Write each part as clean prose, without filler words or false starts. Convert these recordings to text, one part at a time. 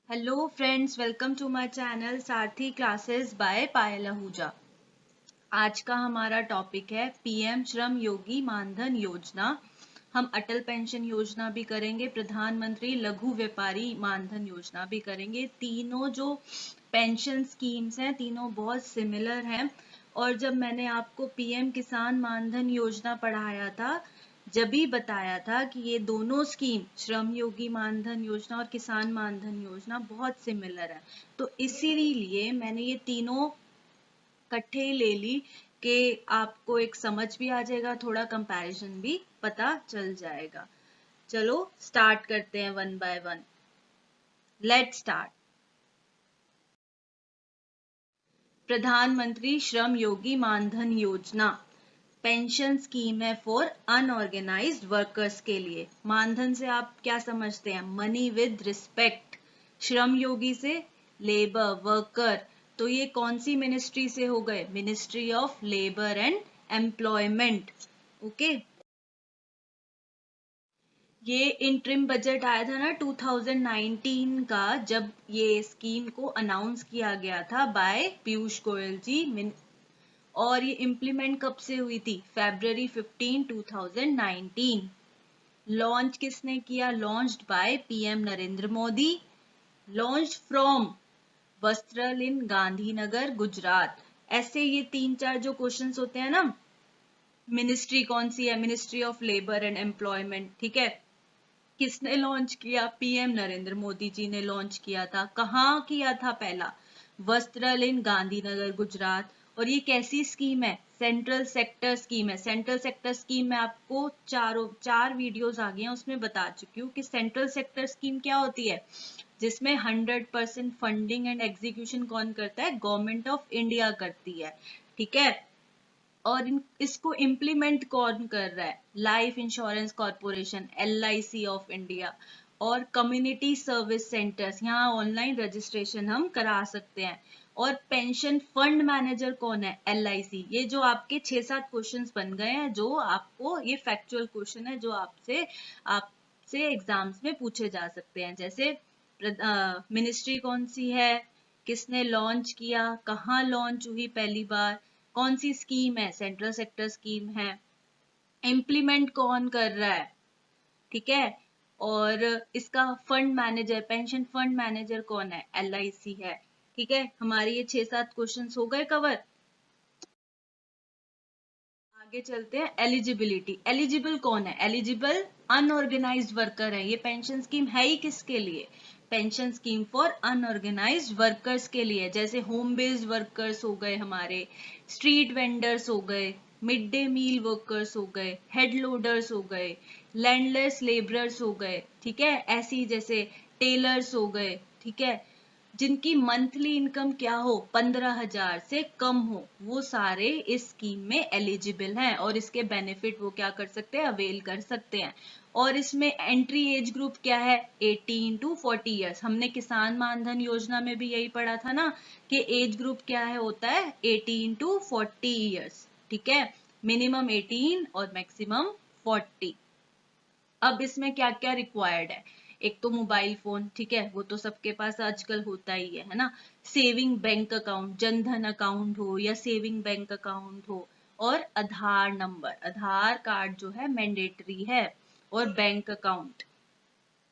Hello friends, welcome to my channel Sarathi classes by Payal Ahuja. आज का हमारा टॉपिक है पीएम श्रम योगी मानधन योजना। हम अटल पेंशन योजना भी करेंगे, प्रधानमंत्री लघु व्यापारी मानधन योजना भी करेंगे। तीनों जो पेंशन स्कीम्स हैं तीनों बहुत सिमिलर हैं। और जब मैंने आपको पीएम किसान मानधन योजना पढ़ाया था, जब भी बताया था कि ये दोनों स्कीम श्रम योगी मानधन योजना और किसान मानधन योजना बहुत सिमिलर है, तो इसीलिए मैंने ये तीनों इकट्ठे ही ले ली कि आपको एक समझ भी आ जाएगा, थोड़ा कंपैरिजन भी पता चल जाएगा। चलो स्टार्ट करते हैं one by one. Let's start. प्रधानमंत्री श्रम योगी मानधन योजना पेंशन स्कीम है फॉर अनऑर्गेनाइज्ड वर्कर्स के लिए। मानधन से आप क्या समझते हैं? Money with respect. Shram Yogi से लेबर, वर्कर। तो ये कौन सी मिनिस्ट्री से हो गए? Ministry of labour and employment. Okay, ये इंटरिम बजट आया था ना 2019 का, जब ये स्कीम को अनाउंस किया गया था बाय पीयूष गोयल जी। और ये इम्प्लीमेंट कब से हुई थी? February 15, 2019। लॉन्च किसने किया? Launched by PM Narendra Modi. Launch from Vastral in Gandhinagar, Gujarat. ऐसे ये 3-4 जो क्वेश्चंस होते हैं ना, मिनिस्ट्री कौन सी है? Ministry of labour and employment. ठीक है, किसने लॉन्च किया? पीएम नरेंद्र मोदी जी ने लॉन्च किया था। कहाँ किया था? पहला वस्त्रल इन गांधीनगर, गुजरात। और ये कैसी स्कीम है? सेंट्रल सेक्टर स्कीम है। सेंट्रल सेक्टर स्कीम में आपको चार वीडियोस आ गए हैं, उसमें बता चुकी हूँ कि सेंट्रल सेक्टर स्कीम क्या होती है, जिसमें 100% फंडिंग एंड एग्जीक्यूशन कौन करता है? गवर्नमेंट ऑफ इंडिया करती है। ठीक है, और इसको इम्प्लीमेंट कौन कर रहा है? Life insurance corporation, LIC of India. और कम्युनिटी सर्विस सेंटर्स, यहाँ ऑनलाइन रजिस्ट्रेशन हम करा सकते हैं। और पेंशन फंड मैनेजर कौन है? LIC। ये जो आपके 6-7 क्वेश्चंस बन गए हैं, जो आपको ये फैक्चुअल क्वेश्चन है जो आपसे एग्जाम्स में पूछे जा सकते हैं। जैसे मिनिस्ट्री कौन सी है, किसने लॉन्च किया, कहाँ लॉन्च हुई पहली बार, कौन सी स्कीम है? सेंट्रल सेक्टर स्कीम है। इम्प्लीमेंट कौन कर रहा है? ठीक है, और इसका fund manager, pension fund manager कौन है? LIC है। ठीक है, हमारे ये 6-7 क्वेश्चंस हो गए कवर। आगे चलते हैं। एलिजिबिलिटी। एलिजिबल कौन है? एलिजिबल अनऑर्गेनाइज्ड वर्कर है। ये पेंशन स्कीम है ही किसके लिए? Pension scheme for unorganised workers के लिए। जैसे होम बेस्ड वर्कर्स हो गए हमारे, स्ट्रीट वेंडर्स हो गए, मिड डे मील वर्कर्स हो गए, हेड लोडर्स हो गए, लैंडलेस लेबरर्स हो गए। ठीक है, ऐसी जैसे टेलर्स हो गए। ठीक है, जिनकी मंथली इनकम क्या हो? 15,000 से कम हो, वो सारे इस स्कीम में एलिजिबल हैं और इसके बेनिफिट वो क्या कर सकते हैं? अवेल कर सकते हैं। और इसमें एंट्री एज ग्रुप क्या है? 18 to 40 ईयर्स। हमने किसान मानधन योजना में भी यही पढ़ा था ना कि एज ग्रुप क्या है? होता है 18 to 40 ईयर्स। ठीक है, मिनिमम 18 और मैक्सिमम 40। अब इसमें क्या क्या रिक्वायर्ड है? एक तो मोबाइल फोन, ठीक है, वो तो सबके पास आजकल होता ही है ना। Saving bank account, Jan Dhan account हो या सेविंग बैंक अकाउंट हो। और आधार नंबर, आधार कार्ड जो है मैंडेटरी है। और bank account.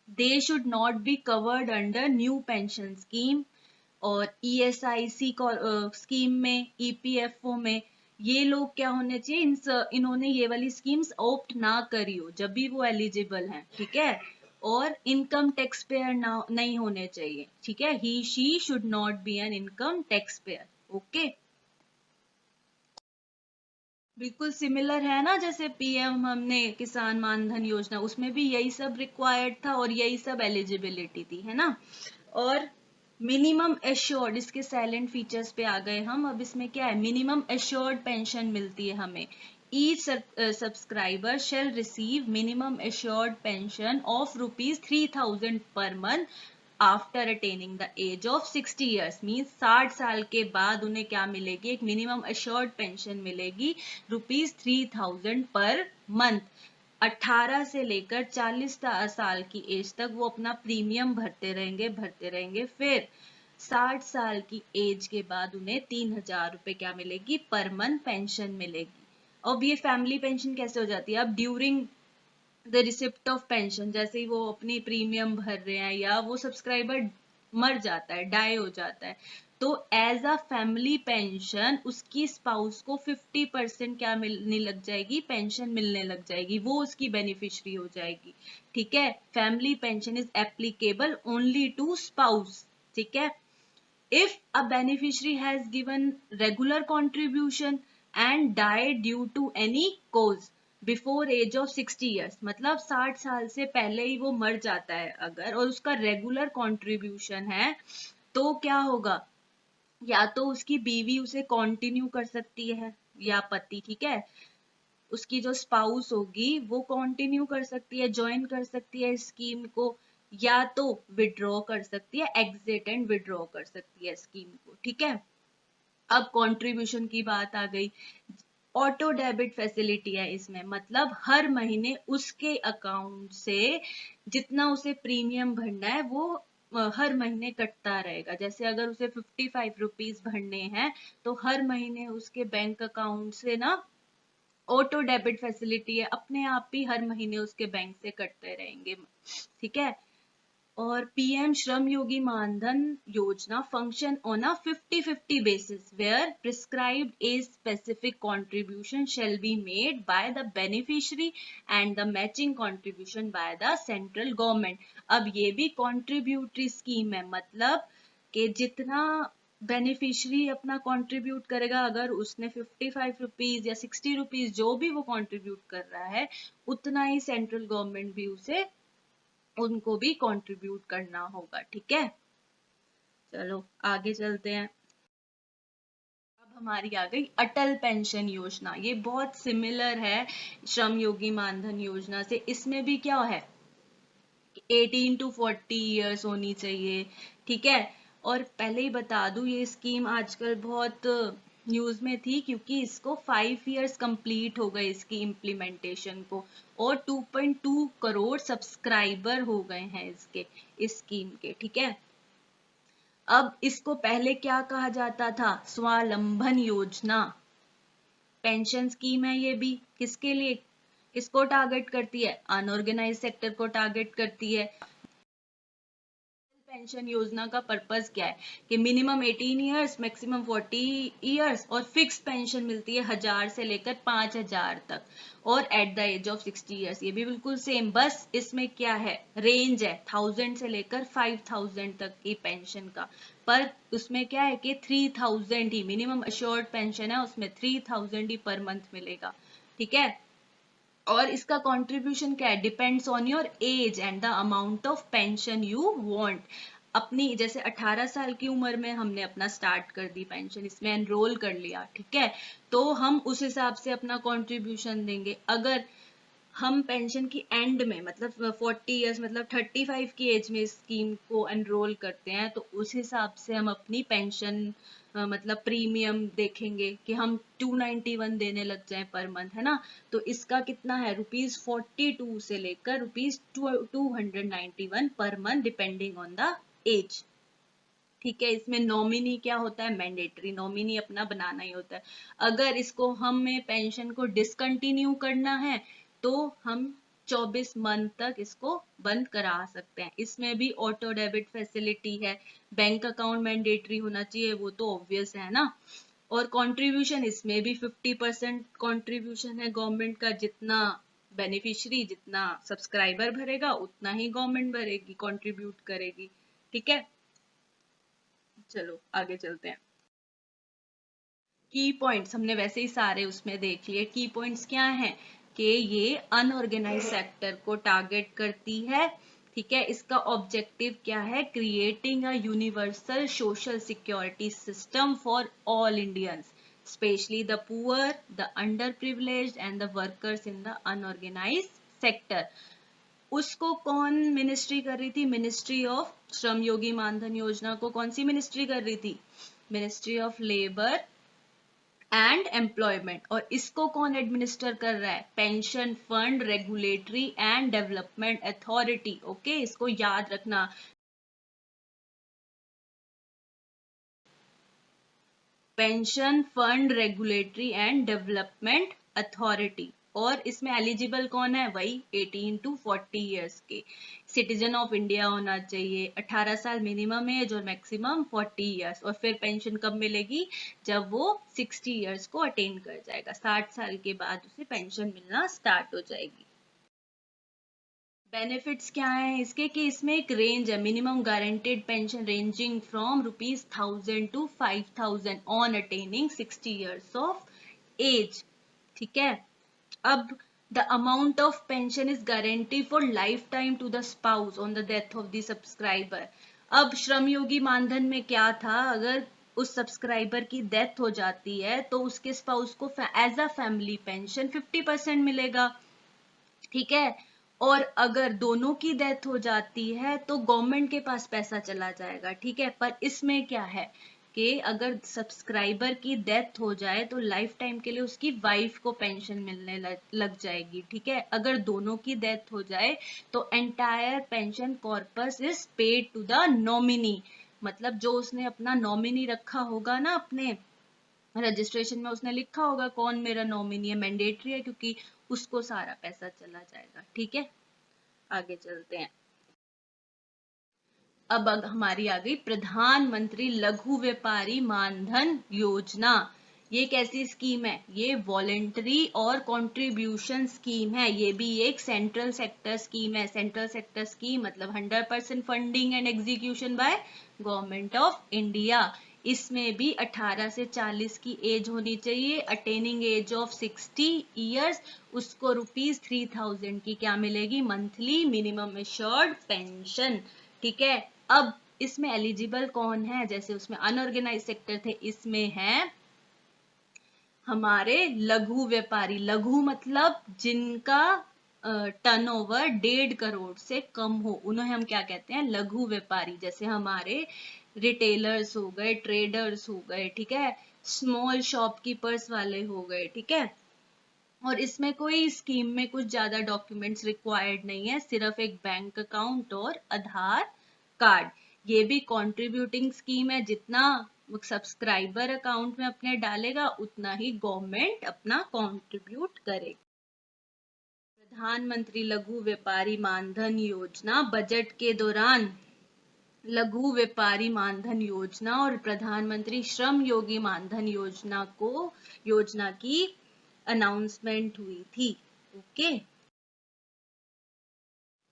They should not be covered under new pension scheme. और ESIC स्कीम में, EPFO में ये लोग क्या होने चाहिए? इन्होंने ये वाली स्कीम्स ऑप्ट ना करी हो जब भी वो एलिजिबल हैं। ठीक है, और इनकम टैक्स पेयर ना नहीं होने चाहिए। ठीक है, he she should not be an income tax payer. Okay, बिल्कुल सिमिलर है ना, जैसे पीएम हमने किसान मानधन योजना, उसमें भी यही सब रिक्वायर्ड था और यही सब एलिजिबिलिटी थी, है ना। और मिनिमम एश्योर्ड, इसके साइलेंट फीचर्स पे आ गए हम। अब इसमें क्या है? मिनिमम एश्योर्ड पेंशन मिलती है हमें। Each subscriber shall receive minimum assured pension of ₹3,000 per month after attaining the age of 60 years. Means 60 साल के बाद उन्हें क्या मिलेगी? एक मिनिमम एश्योर्ड पेंशन मिलेगी ₹3,000 पर मंथ। 18 से लेकर 40 साल की एज तक वो अपना प्रीमियम भरते रहेंगे। फिर 60 साल की एज के बाद उन्हें 3,000 रुपए क्या मिलेगी, पर मंथ पेंशन मिलेगी। अब ये फैमिली पेंशन कैसे हो जाती है, अब during the receipt of pension, जैसे ही वो अपनी प्रीमियम भर रहे हैं या वो सब्सक्राइबर मर जाता है, डाई हो जाता है, तो एज अ फैमिली पेंशन उसकी स्पाउस को 50% क्या मिलने लग जाएगी, पेंशन मिलने लग जाएगी, वो उसकी बेनिफिशियरी हो जाएगी। ठीक है, family pension is applicable only to spouse. ठीक है, if a beneficiary has given regular contribution and died due to any cause before age of 60 years, मतलब 60 साल से पहले ही वो मर जाता है अगर, और उसका रेगुलर कंट्रीब्यूशन है, तो क्या होगा, या तो उसकी बीवी उसे कंटिन्यू कर सकती है या पति, ठीक है, उसकी जो स्पाउस होगी वो कंटिन्यू कर सकती है, ज्वाइन कर सकती है स्कीम को, या तो विड्रॉ कर सकती है, एग्जिट एंड विड्रॉ कर सकती है स्कीम को। ठीक है, अब कंट्रीब्यूशन की बात आ गई। ऑटो डेबिट फैसिलिटी है इसमें, मतलब हर महीने उसके अकाउंट से जितना उसे प्रीमियम भरना है वो हर महीने कटता रहेगा। जैसे अगर उसे 55 रुपीज भरने हैं तो हर महीने उसके बैंक अकाउंट से ना ऑटो डेबिट फैसिलिटी है, अपने आप ही हर महीने उसके बैंक से कटते रहेंगे। ठीक है, और पीएम श्रम योगी मानधन योजना function on a 50-50 basis where prescribed age specific contribution shall be made by the beneficiary and the matching contribution by the central government। अब ये भी contributory scheme है, मतलब कि जितना बेनिफिशियरी अपना कंट्रीब्यूट करेगा, अगर उसने 55 रुपीज या 60 रुपीज जो भी वो कंट्रीब्यूट कर रहा है, उतना ही सेंट्रल गवर्नमेंट भी उसे उनको भी कंट्रीब्यूट करना होगा। ठीक है, चलो आगे चलते हैं। अब हमारी आ गई अटल पेंशन योजना। ये बहुत सिमिलर है श्रम योगी मानधन योजना से। इसमें भी क्या है, 18 to 40 ईयर्स होनी चाहिए। ठीक है, और पहले ही बता दूं ये स्कीम आजकल बहुत न्यूज में थी, क्योंकि इसको 5 ईयर्स कंप्लीट हो गए इसकी इम्प्लीमेंटेशन को, और 2.2 करोड़ सब्सक्राइबर हो गए हैं इसके, इस स्कीम के। ठीक है, अब इसको पहले क्या कहा जाता था, स्वावलंबन योजना पेंशन स्कीम है। ये भी किसके लिए, किसको टारगेट करती है, अनऑर्गेनाइज सेक्टर को टारगेट करती है। पेंशन योजना का पर्पस क्या है कि मिनिमम 18 इयर्स, मैक्सिमम 40 इयर्स, और फिक्स पेंशन मिलती है 1000 से लेकर 5000 तक, और at the age of 60 years. ये भी बिल्कुल सेम, बस इसमें क्या है, रेंज है 1000 से लेकर 5000 तक की पेंशन का, पर उसमें क्या है कि 3000 ही मिनिमम अश्योर्ड पेंशन है, उसमें 3000 ही पर मंथ मिलेगा। ठीक है, और इसका कंट्रीब्यूशन क्या है, depends on your age and the amount of pension you want. अपनी जैसे 18 साल की उम्र में हमने अपना स्टार्ट कर दी पेंशन, इसमें एनरोल कर लिया, ठीक है, तो हम उस हिसाब से अपना कंट्रीब्यूशन देंगे। अगर हम पेंशन की एंड में, मतलब 40 इयर्स मतलब 35 की एज में स्कीम को एनरोल करते हैं, तो उस हिसाब से हम अपनी पेंशन मतलब प्रीमियम देखेंगे कि हम 291 देने लग जाएं पर मंथ, है ना। तो इसका कितना है, ₹42 से लेकर ₹291 per month, depending on the age. ठीक है, इसमें नॉमिनी क्या होता है, मैंडेटरी नॉमिनी अपना बनाना ही होता है। अगर इसको हमें पेंशन को डिसकंटिन्यू करना है तो हम 24 मंथ तक इसको बंद करा सकते हैं। इसमें भी ऑटो डेबिट फैसिलिटी है, बैंक अकाउंट मैंडेटरी होना चाहिए, वो तो ऑब्वियस है ना। और कंट्रीब्यूशन इसमें भी 50% कंट्रीब्यूशन है गवर्नमेंट का, जितना बेनिफिशियरी जितना सब्सक्राइबर भरेगा उतना ही गवर्नमेंट भरेगी, कंट्रीब्यूट करेगी। ठीक है, चलो आगे चलते हैं। की पॉइंट्स हमने वैसे ही सारे उसमें देख लिए। की पॉइंट्स क्या हैं कि ये अनऑर्गेनाइज सेक्टर को टारगेट करती है। ठीक है, इसका ऑब्जेक्टिव क्या है, creating a universal social security system for all Indians, specially the poor, the underprivileged and the workers in the unorganise sector. उसको कौन मिनिस्ट्री कर रही थी, मिनिस्ट्री ऑफ श्रम योगी मानधन योजना को कौन सी मिनिस्ट्री कर रही थी, ministry of labour and employment. और इसको कौन एडमिनिस्टर कर रहा है? Pension fund regulatory and development authority. Okay, इसको याद रखना। Pension fund regulatory and development authority. और इसमें एलिजिबल कौन है? वही 18 to 40 ईयर्स के सिटीजन ऑफ इंडिया होना चाहिए, 18 साल मिनिमम एज और मैक्सिमम 40 ईयर्स। और फिर पेंशन कब मिलेगी? जब वो 60 ईयर्स को अटेन कर जाएगा, 60 साल के बाद उसे पेंशन मिलना स्टार्ट हो जाएगी। बेनिफिट्स क्या है इसके? कि इसमें एक रेंज है, minimum guaranteed pension ranging from ₹1000 to 5000 on attaining 60 years of age. ठीक है। अब the amount of pension is guarantee for life time to the spouse on the death of the subscriber. अब श्रम योगी मानधन में क्या था? अगर उस सब्सक्राइबर की डेथ हो जाती है तो उसके स्पाउस को एज अ फैमिली पेंशन 50% मिलेगा। ठीक है। और अगर दोनों की डेथ हो जाती है तो गवर्नमेंट के पास पैसा चला जाएगा। ठीक है। पर इसमें क्या है कि अगर सब्सक्राइबर की डेथ हो जाए तो लाइफ टाइम के लिए उसकी वाइफ को पेंशन मिलने लग जाएगी। ठीक है। अगर दोनों की डेथ हो जाए तो entire pension corpus is paid to the nominee. मतलब जो उसने अपना नॉमिनी रखा होगा ना, अपने रजिस्ट्रेशन में उसने लिखा होगा कौन मेरा नॉमिनी है, मैंडेटरी है, क्योंकि उसको सारा पैसा चला जाएगा। ठीक है। आगे चलते हैं। अब हमारी आ गई प्रधानमंत्री लघु व्यापारी मानधन योजना। ये कैसी स्कीम है? ये वॉलेंटरी और कंट्रीब्यूशन स्कीम है। ये भी एक सेंट्रल सेक्टर स्कीम है। सेंट्रल सेक्टर स्कीम मतलब 100% funding and execution by government of India. इसमें भी 18 से 40 की एज होनी चाहिए, अटेनिंग एज ऑफ 60 ईयर्स। उसको ₹3000 की क्या मिलेगी? Monthly minimum assured pension. ठीक है। अब इसमें एलिजिबल कौन है? जैसे उसमें अनऑर्गेनाइज सेक्टर थे, इसमें है हमारे लघु व्यापारी। लघु मतलब जिनका टर्नओवर 1.5 करोड़ से कम हो, उन्हें हम क्या कहते हैं? लघु व्यापारी। जैसे हमारे रिटेलर्स हो गए, ट्रेडर्स हो गए। ठीक है। स्मॉल शॉपकीपर्स वाले हो गए। ठीक है। और इसमें कोई स्कीम में कुछ ज्यादा डॉक्यूमेंट्स रिक्वायर्ड नहीं है, सिर्फ एक बैंक अकाउंट और आधार कार्ड। ये भी कंट्रीब्यूटिंग स्कीम है, जितना सब्सक्राइबर अकाउंट में अपने डालेगा उतना ही गवर्नमेंट अपना कंट्रीब्यूट करेगा। प्रधानमंत्री लघु व्यापारी मानधन योजना बजट के दौरान लघु व्यापारी मानधन योजना और प्रधानमंत्री श्रम योगी मानधन योजना की अनाउंसमेंट हुई थी। ओके।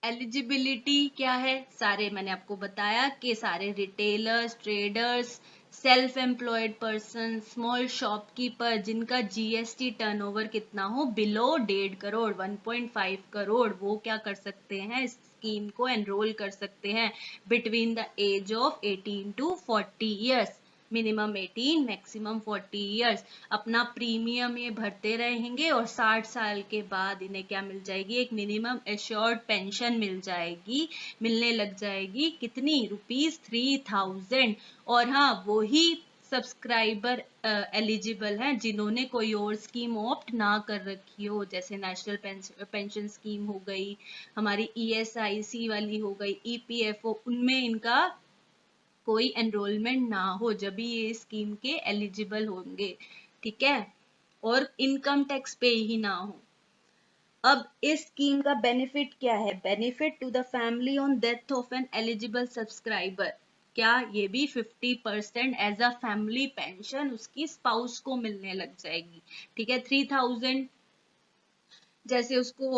एलिजिबिलिटी क्या है? सारे मैंने आपको बताया कि सारे retailers, traders, self employed person, small shopkeeper जिनका जीएसटी टर्नओवर कितना हो, बिलो 1.5 करोड़ 1.5 करोड़, वो क्या कर सकते हैं? इस स्कीम को एनरोल कर सकते हैं between the age of 18 to 40 years. Minimum 18, maximum 40 years. अपना प्रीमियम ये भरते रहेंगे और 60 साल के बाद इन्हें क्या मिल जाएगी? एक मिनिमम एश्योर्ड पेंशन मिल जाएगी। मिलने लग जाएगी कितनी? ₹3000। और हाँ, वो ही सब्सक्राइबर एलिजिबल हैं जिन्होंने कोई और स्कीम ऑप्ट ना कर रखी हो, जैसे नेशनल पेंशन स्कीम हो गई, हमारी ESIC वाली हो गई, EPFO, उनमें इनका कोई एनरोलमेंट ना हो, जब भी ये स्कीम के एलिजिबल होंगे। ठीक है। और इनकम टैक्स पे ही ना हो। अब इस स्कीम का बेनिफिट क्या है? Benefit to the family on death of an eligible subscriber. क्या? ये भी 50% एज अ फैमिली पेंशन उसकी स्पाउस को मिलने लग जाएगी। ठीक है। 3000 जैसे उसको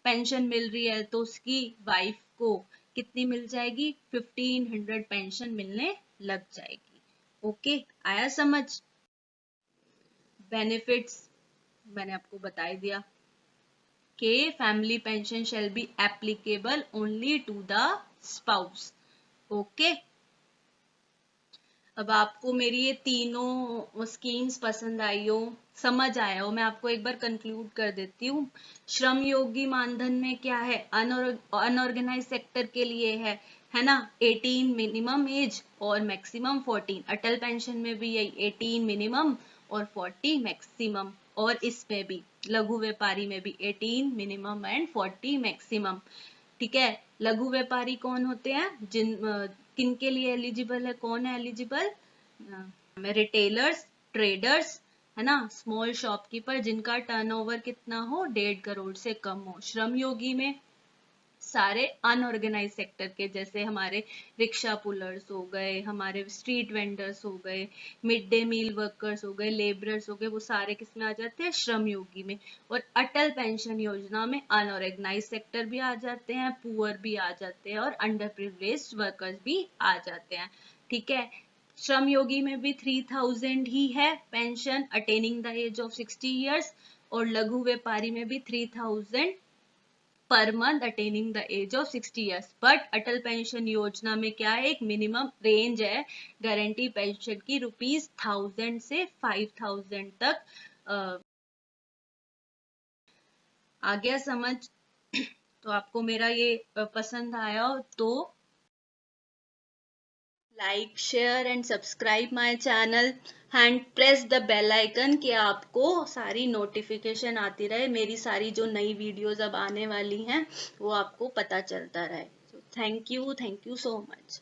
पेंशन मिल रही है तो उसकी वाइफ को कितनी मिल जाएगी? 1500 पेंशन मिलने लग जाएगी। ओके, आया समझ? बेनिफिट्स मैंने आपको बता ही दिया कि family pension shall be applicable only to the spouse. Okay. अब आपको मेरी ये तीनों स्कीम्स पसंद आई हो, समझ आया हो, मैं आपको एक बार कंक्लूड कर देती हूँ। श्रम योगी मानधन में क्या है? अनऑर्गेनाइज सेक्टर के लिए है ना, 18 मिनिमम एज और मैक्सिमम 14। अटल पेंशन में भी यही 18 मिनिमम और 40 मैक्सिमम। और इसमें भी लघु व्यापारी में भी 18 मिनिमम एंड 40 मैक्सिमम। ठीक है, लघु व्यापारी कौन होते हैं, किन के लिए एलिजिबल है, कौन है एलिजिबल, रिटेलर्स, ट्रेडर्स, है ना, स्मॉल शॉपकीपर जिनका टर्नओवर कितना हो 1.5 करोड़ से कम हो। श्रम योगी में सारे अनऑर्गेनाइज सेक्टर के, जैसे हमारे रिक्शा पुलर्स हो गए, हमारे स्ट्रीट वेंडर्स हो गए, मिड डे मील वर्कर्स हो गए, लेबरर्स हो गए, वो सारे किस में आ जाते हैं, श्रम योगी में। और अटल पेंशन योजना में अनऑर्गेनाइज सेक्टर भी आ जाते हैं, पुअर भी आ जाते हैं और अंडर प्रिविलेज्ड वर्कर्स भी आ जाते हैं। ठीक है, श्रम योगी में भी 3000 ही है pension attaining the age of 60 years, और लघु व्यापारी में भी 3000 per month attaining the age of 60 years. But Atal pension Yojana में क्या है, एक मिनिमम रेंज है गारंटी पेंशन की, ₹1000 से 5000 तक। आ गया समझ? तो आपको मेरा ये पसंद आया हो तो like, share and subscribe my channel and press the bell icon कि आपको सारी नोटिफिकेशन आती रहे, मेरी सारी जो नई वीडियोस अब आने वाली हैं वो आपको पता चलता रहे। Thank you so much.